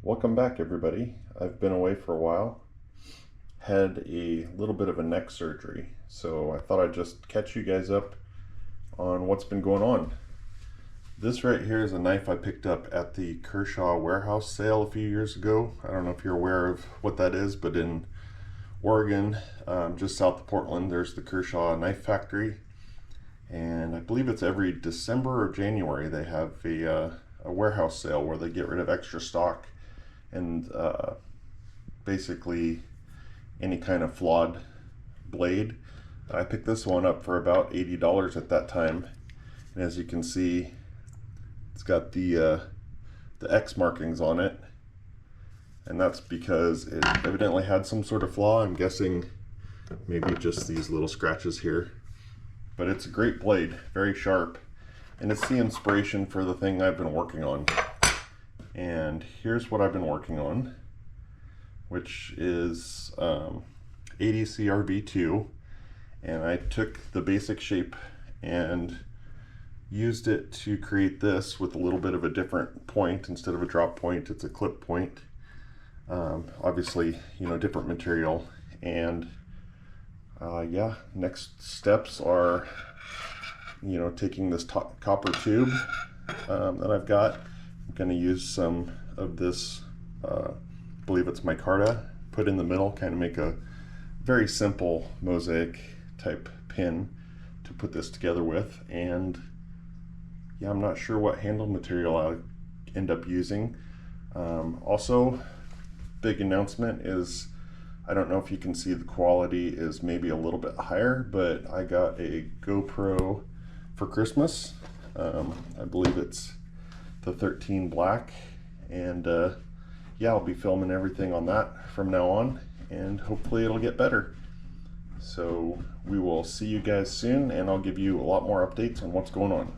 Welcome back, everybody. I've been away for a while, had a little bit of a neck surgery, so I thought I'd just catch you guys up on what's been going on. This right here is a knife I picked up at the Kershaw warehouse sale a few years ago. I don't know if you're aware of what that is, but in Oregon, just south of Portland, there's the Kershaw Knife Factory, and I believe it's every December or January they have a warehouse sale where they get rid of extra stock and basically any kind of flawed blade. I picked this one up for about $80 at that time, and as you can see, it's got the X markings on it, and that's because it evidently had some sort of flaw. I'm guessing maybe just these little scratches here, but it's a great blade, very sharp, and it's the inspiration for the thing I've been working on. And here's what I've been working on, which is ADCRV2, and I took the basic shape and used it to create this with a little bit of a different point. Instead of a drop point, it's a clip point. Obviously, different material. And yeah, next steps are, taking this copper tube that I've got. I'm going to use some of this, I believe it's micarta, put in the middle, kind of make a very simple mosaic type pin to put this together with. And yeah, I'm not sure what handle material I'll end up using. Also, big announcement is, I don't know if you can see, the quality is maybe a little bit higher, but I got a GoPro for Christmas. I believe it's the 13 Black, and yeah, I'll be filming everything on that from now on, and hopefully it'll get better. So we will see you guys soon, and I'll give you a lot more updates on what's going on.